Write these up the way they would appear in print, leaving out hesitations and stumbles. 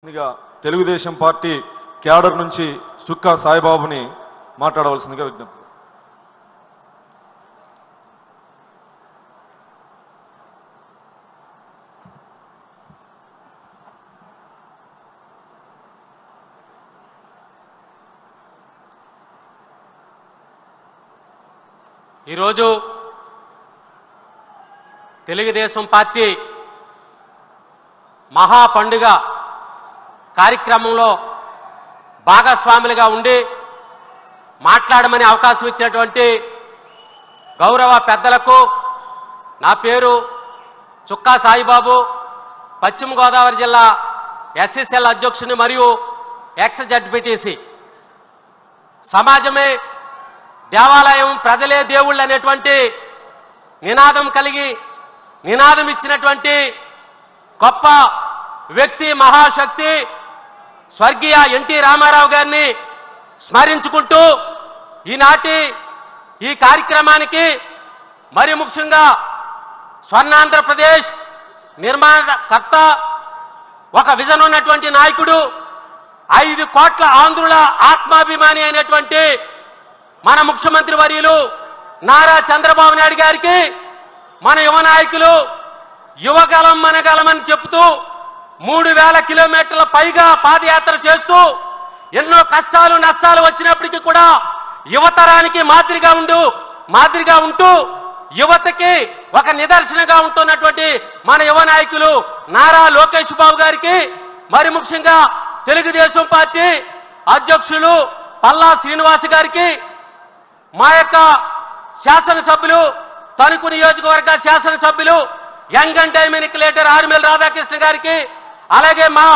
Telugu Desam party cadre నుంచి సుక్కా సాయిబాబుని మాట్లాడవలసిందిగా విజ్ఞప్తి. ఈరోజు తెలుగుదేశం పార్టీ మహా పండుగ కార్యక్రమంలో భాగస్వాములుగా ఉండి మాట్లాడమని అవకాశం ఇచ్చినటువంటి గౌరవ పెద్దలకు నా పేరు చుక్కా సాయిబాబు, పశ్చిమ గోదావరి జిల్లా ఎస్ఎస్ఎల్ అధ్యక్షుని మరియు ఎక్స్ జడ్పీటీసీ. సమాజమే దేవాలయం, ప్రజలే దేవుళ్ళు అనేటువంటి నినాదం కలిగి నినాదం ఇచ్చినటువంటి గొప్ప వ్యక్తి, మహాశక్తి స్వర్గీయ ఎన్టీ రామారావు గారిని స్మరించుకుంటూ ఈనాటి ఈ కార్యక్రమానికి మరి ముఖ్యంగా స్వర్ణాంధ్రప్రదేశ్ నిర్మాణకర్త, ఒక విజన్ ఉన్నటువంటి నాయకుడు, 5 కోట్ల ఆంధ్రుల ఆత్మాభిమాని అయినటువంటి మన ముఖ్యమంత్రి వర్యులు నారా చంద్రబాబు నాయుడు గారికి మన యువ నాయకులు యువగలం మనగలమని చెప్తూ 3000 కిలోమీటర్ల పైగా పాదయాత్ర చేస్తూ ఎన్నో కష్టాలు నష్టాలు వచ్చినప్పటికీ కూడా యువతరానికి మాదిరిగా ఉంటూ యువతకి ఒక నిదర్శనగా ఉంటున్నటువంటి మన యువ నాయకులు నారా లోకేష్ బాబు గారికి, మరి ముఖ్యంగా తెలుగుదేశం పార్టీ అధ్యక్షులు పల్లా శ్రీనివాస్ గారికి, మా యొక్క శాసనసభ్యులు తణుకు నియోజకవర్గ శాసనసభ్యులు యంగ్ అండ్ డైనమిక్ లీడర్ ఆర్మేల్ రాధాకృష్ణ గారికి, అలాగే మా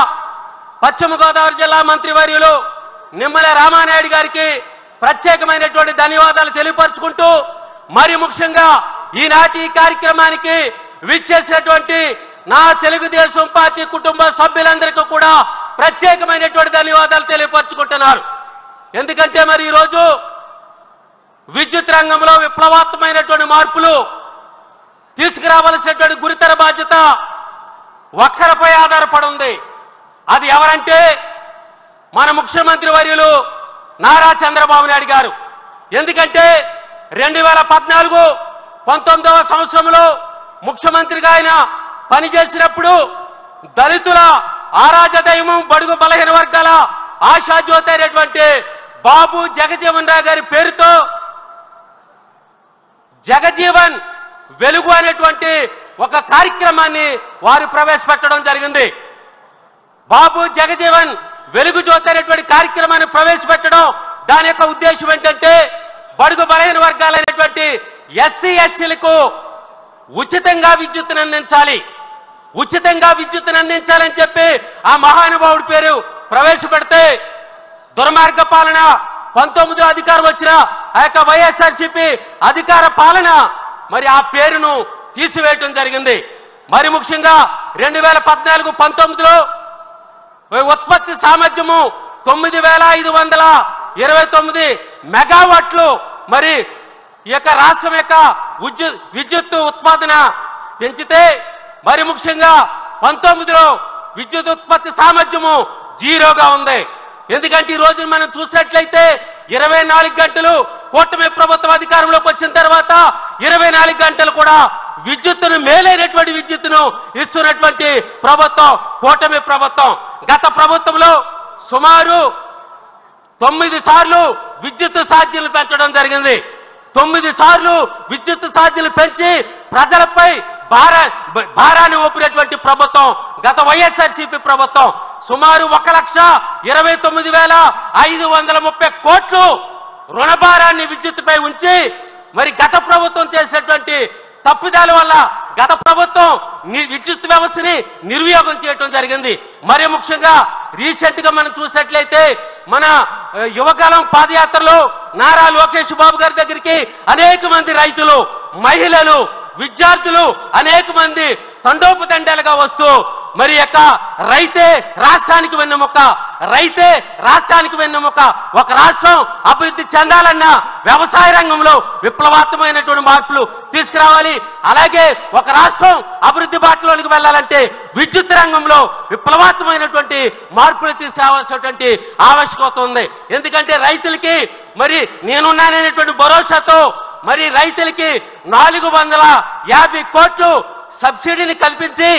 పశ్చిమ గోదావరి జిల్లా మంత్రివర్యులు నిమ్మల రామానాయుడు గారికి ప్రత్యేకమైనటువంటి ధన్యవాదాలు తెలియపరుచుకుంటూ, మరి ముఖ్యంగా ఈనాటి కార్యక్రమానికి విచ్చేసినటువంటి నా తెలుగుదేశం పార్టీ కుటుంబ సభ్యులందరికీ కూడా ప్రత్యేకమైనటువంటి ధన్యవాదాలు తెలియపరుచుకుంటున్నారు. ఎందుకంటే మరి ఈరోజు విద్యుత్ రంగంలో విప్లవాత్మకమైనటువంటి మార్పులు తీసుకురావాల్సినటువంటి గురుతర బాధ్యత ఒక్కరిపై ఆధారపడి ఉంది. అది ఎవరంటే మన ముఖ్యమంత్రి వర్యులు నారా చంద్రబాబు నాయుడు గారు. ఎందుకంటే 2014-19వ సంవత్సరంలో ముఖ్యమంత్రిగా ఆయన పనిచేసినప్పుడు దళితుల ఆరాధ్యదైవం, బడుగు బలహీన వర్గాల ఆశాజ్యోతి అయినటువంటి బాబు జగజీవన్ రావు గారి పేరుతో జగజీవన్ వెలుగు అనేటువంటి ఒక కార్యక్రమాన్ని వారు ప్రవేశపెట్టడం జరిగింది. బాబు జగజీవన్ వెలుగు జ్యోతి అనేటువంటి కార్యక్రమాన్ని ప్రవేశపెట్టడం దాని యొక్క ఉద్దేశం ఏంటంటే బడుగు బలహీన వర్గాలైనటువంటి ఎస్సీ ఎస్టీలకు ఉచితంగా విద్యుత్తును అందించాలని చెప్పి ఆ మహానుభావుడి పేరు ప్రవేశపెడితే దుర్మార్గ పాలన 19 అధికారం వచ్చిన ఆ యొక్క వైఎస్ఆర్సీపీ అధికార పాలన మరి ఆ పేరును తీసివేయటం జరిగింది. మరి ముఖ్యంగా 2014-19లో ఉత్పత్తి సామర్థ్యము 9529 మెగావాట్లు మరి ఈ యొక్క రాష్ట్రం యొక్క విద్యుత్ ఉత్పాదన పెంచితే, మరి ముఖ్యంగా 19లో విద్యుత్ ఉత్పత్తి సామర్థ్యము 0గా ఉంది. ఎందుకంటే ఈ రోజు మనం చూసినట్లయితే 24 గంటలు కూటమి ప్రభుత్వం అధికారంలోకి వచ్చిన తర్వాత 24 గంటలు కూడా విద్యుత్తును, మేలైనటువంటి విద్యుత్తును ఇస్తున్నటువంటి ప్రభుత్వం కూటమి ప్రభుత్వం. గత ప్రభుత్వంలో సుమారు 9 సార్లు విద్యుత్ ఛార్జీలు పెంచడం జరిగింది. 9 సార్లు విద్యుత్ ఛార్జీలు పెంచి ప్రజలపై భారాన్ని ఒప్పినటువంటి ప్రభుత్వం గత వైఎస్ఆర్సీపీ ప్రభుత్వం. సుమారు 1,29,530 కోట్లు రుణభారాన్ని విద్యుత్తుపై ఉంచి మరి గత ప్రభుత్వం చేసినటువంటి తప్పిదాల వల్ల గత ప్రభుత్వం విద్యుత్ వ్యవస్థని నిర్వియోగం చేయడం జరిగింది. మరి ముఖ్యంగా రీసెంట్ గా మనం చూసినట్లయితే మన యువకాలం పాదయాత్రలో నారా లోకేష్ బాబు గారి దగ్గరికి అనేక మంది రైతులు, మహిళలు, విద్యార్థులు అనేక మంది తండోపతండాలుగా వస్తూ మరి యొక్క రైతే రాష్ట్రానికి వెన్నెముక, రైతే రాష్ట్రానికి వెన్నెముక. ఒక రాష్ట్రం అభివృద్ధి చెందాలన్నా వ్యవసాయ రంగంలో విప్లవాత్మకమైనటువంటి మార్పులు తీసుకురావాలి. అలాగే ఒక రాష్ట్రం అభివృద్ధి బాటలోనికి వెళ్ళాలంటే విద్యుత్ రంగంలో విప్లవాత్మకమైనటువంటి మార్పులు తీసుకురావాల్సినటువంటి ఆవశ్యకత ఉంది. ఎందుకంటే రైతులకి మరి నేనున్నాననేటువంటి భరోసాతో మరి రైతులకి 450 కోట్లు సబ్సిడీని కల్పించి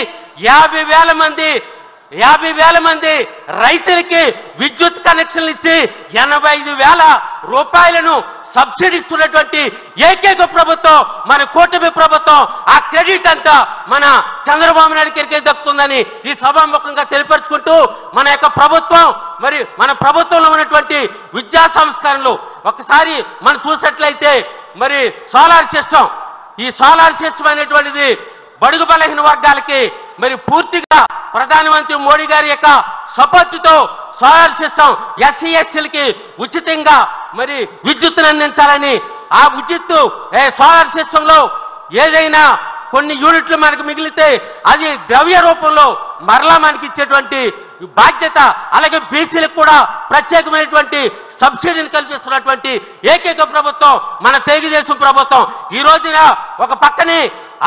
50,000 మంది రైతులకి విద్యుత్ కనెక్షన్లు ఇచ్చి 85,000 రూపాయలను సబ్సిడీ ఇస్తున్నటువంటి ఏకైక ప్రభుత్వం మన కూటమి ప్రభుత్వం. ఆ క్రెడిట్ అంతా మన చంద్రబాబు నాయుడు గారికి దక్కుతుందని ఈ సభాముఖంగా తెలియపరుచుకుంటూ మన యొక్క ప్రభుత్వం మరి మన ప్రభుత్వంలో ఉన్నటువంటి విద్యా సంస్కరణలు ఒకసారి మనం చూసినట్లయితే మరి సోలార్ సిస్టమ్, ఈ సోలార్ సిస్టమ్ అనేటువంటిది బడుగు బలహీన వర్గాలకి మరి పూర్తిగా ప్రధానమంత్రి మోడీ గారి యొక్క సపోర్టుతో సోలార్ సిస్టమ్ ఎస్సీ ఎస్టీలకి ఉచితంగా మరి విద్యుత్తును అందించాలని, ఆ విద్యుత్తు సోలార్ సిస్టమ్ లో ఏదైనా కొన్ని యూనిట్లు మనకు మిగిలితే అది ద్రవ్య రూపంలో మరలా మనకి ఇచ్చేటువంటి బాధ్యత, అలాగే బీసీలకు కూడా ప్రత్యేకమైనటువంటి సబ్సిడీని కల్పిస్తున్నటువంటి ఏకైక ప్రభుత్వం మన తెలుగుదేశం ప్రభుత్వం. ఈ రోజున ఒక పక్కనే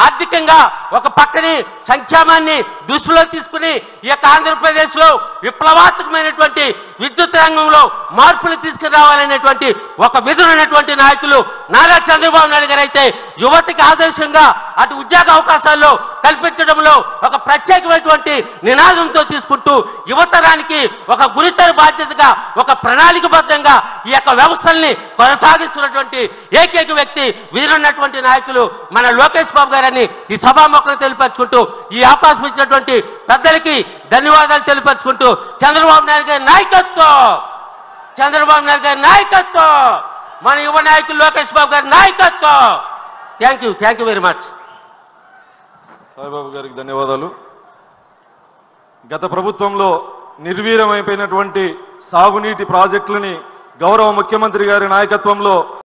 ఆర్థికంగా, ఒక పక్కనే సంక్షేమాన్ని దృష్టిలో తీసుకుని ఈ యొక్క ఆంధ్రప్రదేశ్ లో విప్లవాత్మకమైనటువంటి విద్యుత్ రంగంలో మార్పులు తీసుకురావాలనేటువంటి ఒక విధులైనటువంటి నాయకులు నారా చంద్రబాబు నాయుడు గారు అయితే యువతకి ఆదర్శంగా అటు ఉద్యోగ అవకాశాల్లో కల్పించడంలో ఒక ప్రత్యేకమైనటువంటి నినాదంతో తీసుకుంటూ యువతరానికి ఒక గురుతర బాధ్యతగా, ఒక ప్రణాళికబద్ధంగా ఈ యొక్క వ్యవస్థల్ని కొనసాగిస్తున్నటువంటి ఏకైక వ్యక్తి విధులున్నటువంటి నాయకులు మన లోకేష్ బాబు గారని ఈ సభాముఖంగా తెలియపరుచుకుంటూ ఈ అవకాశం ఇచ్చినటువంటి పెద్దలకి ధన్యవాదాలు తెలియపరుచుకుంటూ చంద్రబాబు నాయుడు గారి నాయకత్వం, మన యువ నాయకులు లోకేష్ బాబు గారి నాయకత్వం. Thank you very much. Saibabu గారికి ధన్యవాదాలు. గత ప్రభుత్వంలో నిర్వీర్యమైపోయినటువంటి సాగునీటి ప్రాజెక్టులని గౌరవ ముఖ్యమంత్రి గారి నాయకత్వంలో